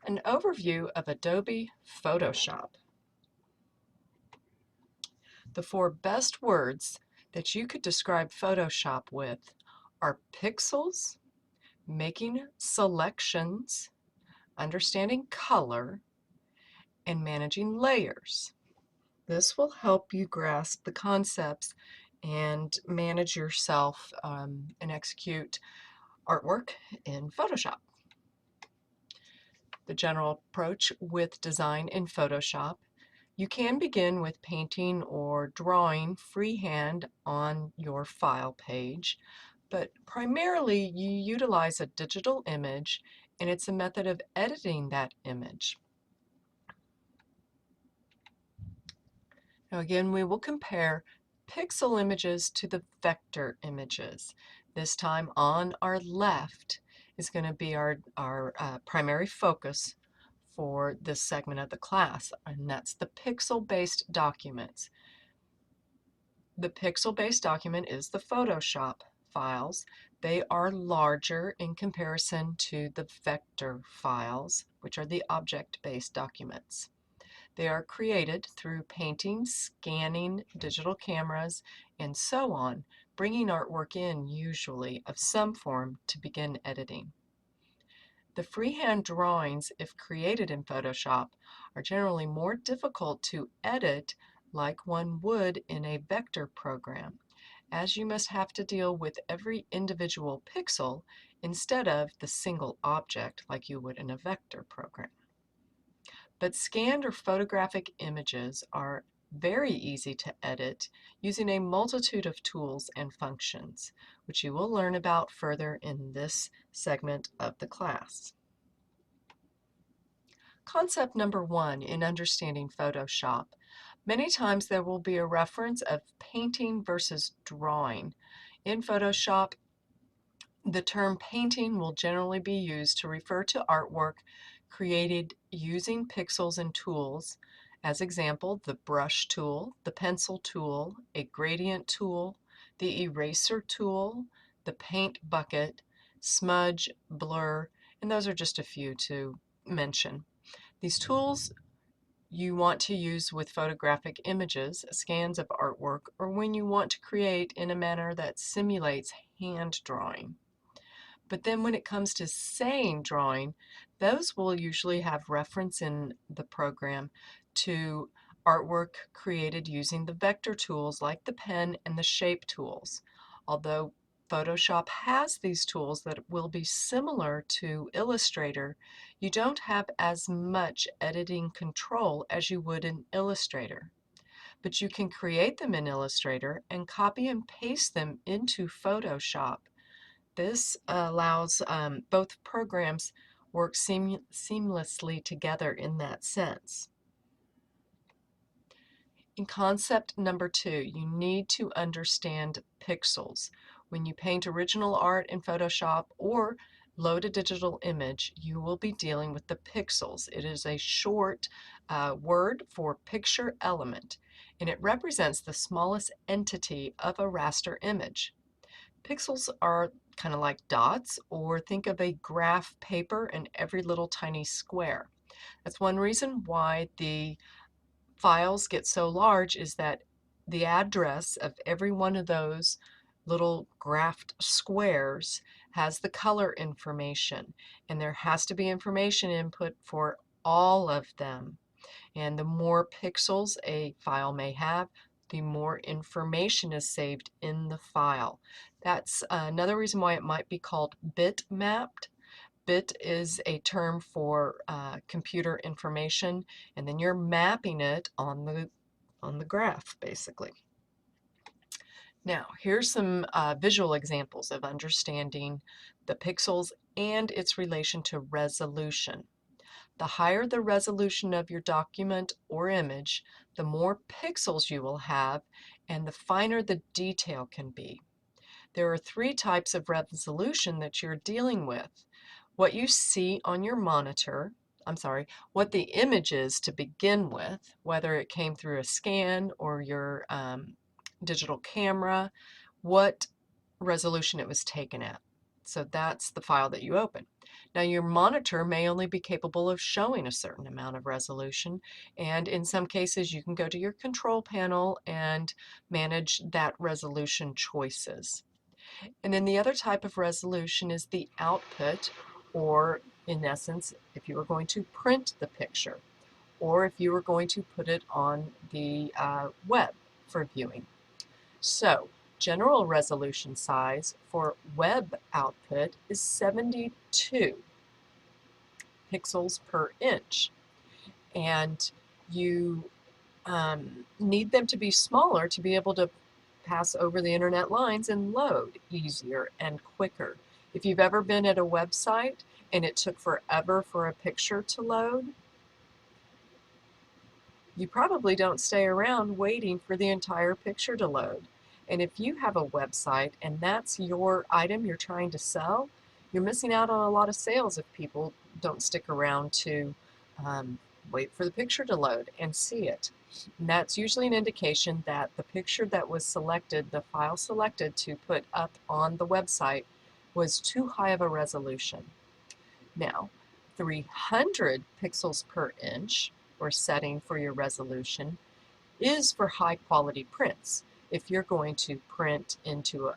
An overview of Adobe Photoshop. The four best words that you could describe Photoshop with are pixels, making selections, understanding color, and managing layers. This will help you grasp the concepts and manage yourself and execute artwork in Photoshop. The general approach with design in Photoshop: you can begin with painting or drawing freehand on your file page, but primarily you utilize a digital image, and it's a method of editing that image. Now again, we will compare pixel images to the vector images. This time on our left is going to be our primary focus for this segment of the class, and that's the pixel-based documents. The pixel-based document is the Photoshop files. They are larger in comparison to the vector files, which are the object-based documents. They are created through painting, scanning, digital cameras, and so on, bringing artwork in usually of some form to begin editing. The freehand drawings, if created in Photoshop, are generally more difficult to edit like one would in a vector program, as you must have to deal with every individual pixel instead of the single object like you would in a vector program. But scanned or photographic images are very easy to edit using a multitude of tools and functions, which you will learn about further in this segment of the class. Concept number one in understanding Photoshop. Many times there will be a reference of painting versus drawing. In Photoshop, the term painting will generally be used to refer to artwork created using pixels and tools. As example, the brush tool, the pencil tool, a gradient tool, the eraser tool, the paint bucket, smudge, blur, and those are just a few to mention. These tools you want to use with photographic images, scans of artwork, or when you want to create in a manner that simulates hand drawing. But then when it comes to saying drawing, those will usually have reference in the program to artwork created using the vector tools like the pen and the shape tools. Although Photoshop has these tools that will be similar to Illustrator, you don't have as much editing control as you would in Illustrator. But you can create them in Illustrator and copy and paste them into Photoshop. This allows both programs work seamlessly together in that sense. In concept number two, you need to understand pixels. When you paint original art in Photoshop or load a digital image, you will be dealing with the pixels. It is a short word for picture element, and it represents the smallest entity of a raster image. Pixels are kind of like dots, or think of a graph paper and every little tiny square. That's one reason why the files get so large, is that the address of every one of those little graphed squares has the color information, and there has to be information input for all of them. And the more pixels a file may have, the more information is saved in the file. That's another reason why it might be called bitmapped. Bit is a term for computer information, and then you're mapping it on the graph, basically. Now, here's some visual examples of understanding the pixels and its relation to resolution. The higher the resolution of your document or image, the more pixels you will have, and the finer the detail can be. There are three types of resolution that you're dealing with. What you see on your monitor, what the image is to begin with, whether it came through a scan or your digital camera, what resolution it was taken at. So that's the file that you open. Now, your monitor may only be capable of showing a certain amount of resolution, and in some cases, you can go to your control panel and manage that resolution choices. And then the other type of resolution is the output, or in essence, if you were going to print the picture, or if you were going to put it on the web for viewing. So, general resolution size for web output is 72 pixels per inch, and you need them to be smaller to be able to pass over the internet lines and load easier and quicker. If you've ever been at a website and it took forever for a picture to load, you probably don't stay around waiting for the entire picture to load. And if you have a website and that's your item you're trying to sell, you're missing out on a lot of sales if people don't stick around to um, wait for the picture to load and see it. And that's usually an indication that the picture that was selected, the file selected to put up on the website, was too high of a resolution. Now, 300 pixels per inch, or setting for your resolution, is for high quality prints. If you're going to print into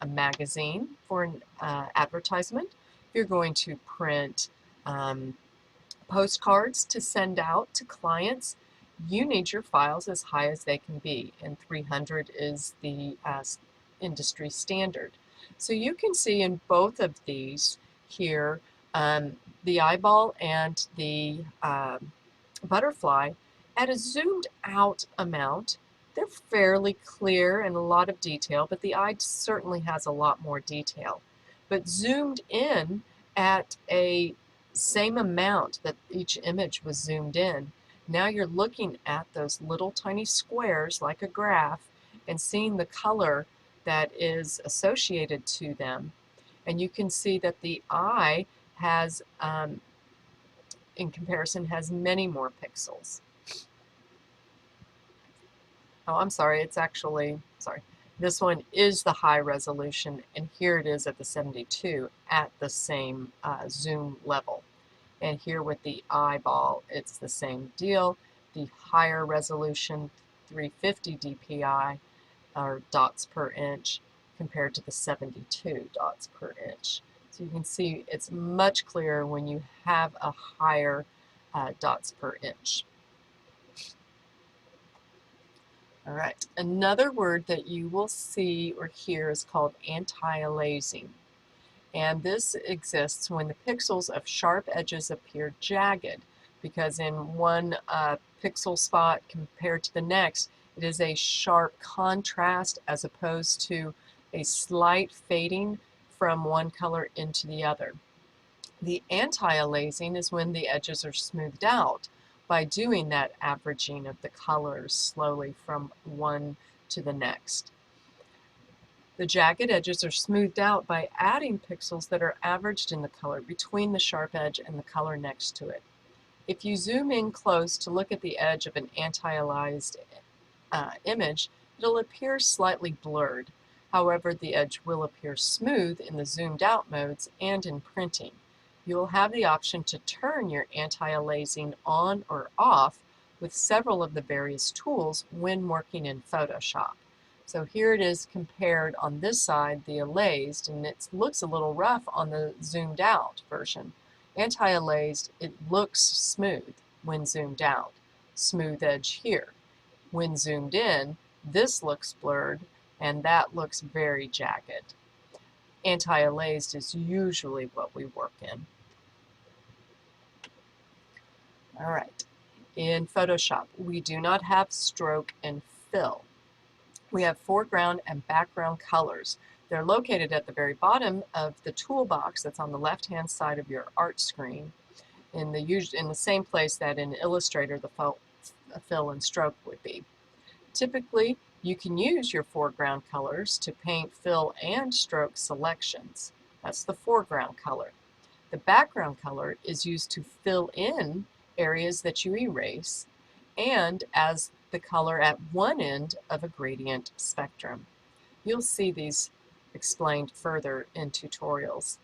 a magazine for an advertisement, if you're going to print postcards to send out to clients, you need your files as high as they can be, and 300 is the industry standard. So you can see in both of these here, the eyeball and the butterfly, at a zoomed out amount, they're fairly clear and a lot of detail, but the eye certainly has a lot more detail. But zoomed in at a same amount that each image was zoomed in, now you're looking at those little tiny squares like a graph and seeing the color that is associated to them. And you can see that the eye has, in comparison, has many more pixels. Oh, I'm sorry, it's actually, sorry. This one is the high resolution, and here it is at the 72 at the same zoom level. And here with the eyeball, it's the same deal. The higher resolution, 350 dpi, or dots per inch, compared to the 72 dots per inch. So you can see it's much clearer when you have a higher dots per inch. All right, another word that you will see or hear is called anti-aliasing. And this exists when the pixels of sharp edges appear jagged, because in one pixel spot compared to the next, it is a sharp contrast as opposed to a slight fading from one color into the other. The anti-aliasing is when the edges are smoothed out by doing that averaging of the colors slowly from one to the next. The jagged edges are smoothed out by adding pixels that are averaged in the color between the sharp edge and the color next to it. If you zoom in close to look at the edge of an anti-aliased image, it'll appear slightly blurred. However, the edge will appear smooth in the zoomed out modes and in printing. You will have the option to turn your anti-aliasing on or off with several of the various tools when working in Photoshop. So here it is compared on this side, the aliased, and it looks a little rough on the zoomed out version. Anti-aliased, it looks smooth when zoomed out. Smooth edge here. When zoomed in, this looks blurred and that looks very jagged. Anti-aliased is usually what we work in. All right, in Photoshop, we do not have stroke and fill. We have foreground and background colors. They're located at the very bottom of the toolbox that's on the left-hand side of your art screen in the same place that in Illustrator the fill and stroke would be. Typically, you can use your foreground colors to paint fill and stroke selections. That's the foreground color. The background color is used to fill in areas that you erase and as the color at one end of a gradient spectrum. You'll see these explained further in tutorials.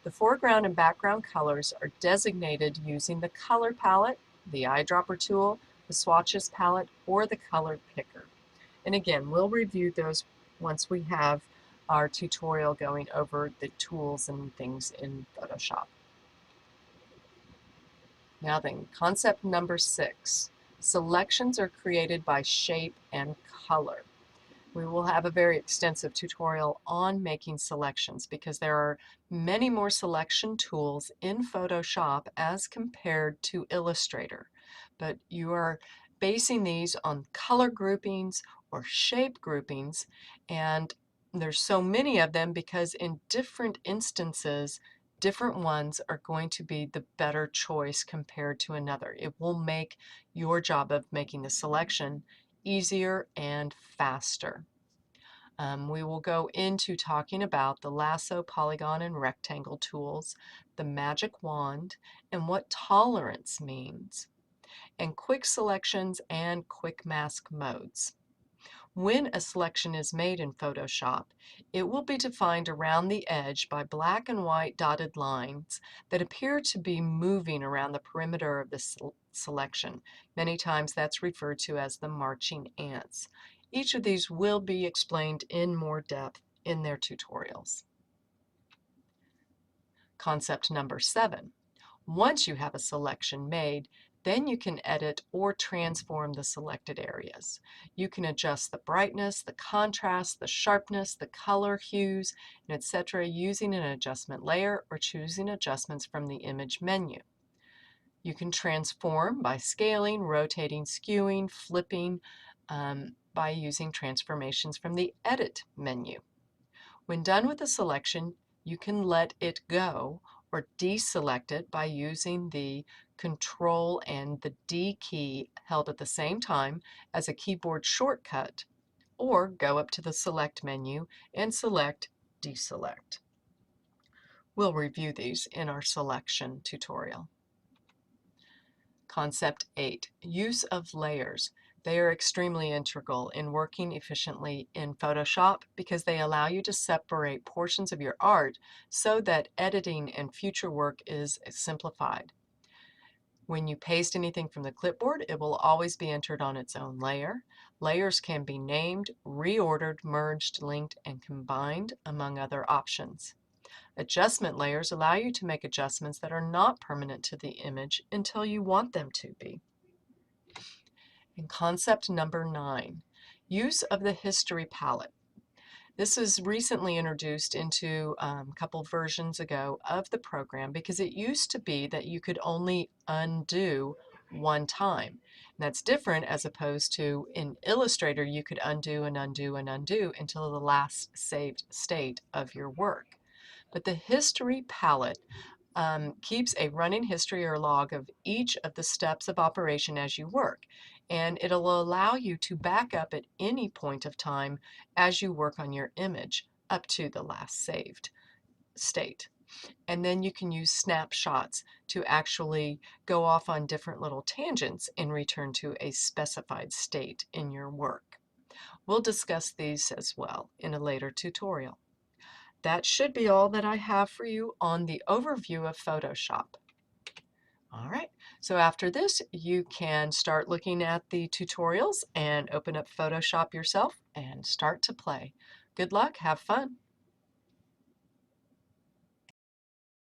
The foreground and background colors are designated using the color palette, the eyedropper tool, the swatches palette, or the color picker. And again, we'll review those once we have our tutorial going over the tools and things in Photoshop. Now then, concept number 6. Selections are created by shape and color. We will have a very extensive tutorial on making selections because there are many more selection tools in Photoshop as compared to Illustrator. But you are basing these on color groupings or shape groupings, and there's so many of them because in different instances, different ones are going to be the better choice compared to another. It will make your job of making the selection easier and faster. We will go into talking about the lasso, polygon, and rectangle tools, the magic wand, and what tolerance means, and quick selections and quick mask modes. When a selection is made in Photoshop, it will be defined around the edge by black and white dotted lines that appear to be moving around the perimeter of the selection. Many times that's referred to as the marching ants. Each of these will be explained in more depth in their tutorials. Concept number 7. Once you have a selection made, then you can edit or transform the selected areas. You can adjust the brightness, the contrast, the sharpness, the color, hues, and etc. using an adjustment layer or choosing adjustments from the image menu. You can transform by scaling, rotating, skewing, flipping, by using transformations from the Edit menu. When done with a selection, you can let it go or deselect it by using the Control and the D key held at the same time as a keyboard shortcut, or go up to the Select menu and select Deselect. We'll review these in our selection tutorial. Concept 8. Use of layers. They are extremely integral in working efficiently in Photoshop because they allow you to separate portions of your art so that editing and future work is simplified. When you paste anything from the clipboard, it will always be entered on its own layer. Layers can be named, reordered, merged, linked, and combined, among other options. Adjustment layers allow you to make adjustments that are not permanent to the image until you want them to be. And concept number 9, use of the history palette. This was recently introduced into a couple versions ago of the program because it used to be that you could only undo one time. And that's different as opposed to in Illustrator you could undo and undo and undo until the last saved state of your work. But the history palette keeps a running history or log of each of the steps of operation as you work, and it'll allow you to back up at any point of time as you work on your image up to the last saved state. And then you can use snapshots to actually go off on different little tangents and return to a specified state in your work. We'll discuss these as well in a later tutorial. That should be all that I have for you on the overview of Photoshop. All right, so after this, you can start looking at the tutorials and open up Photoshop yourself and start to play. Good luck, have fun.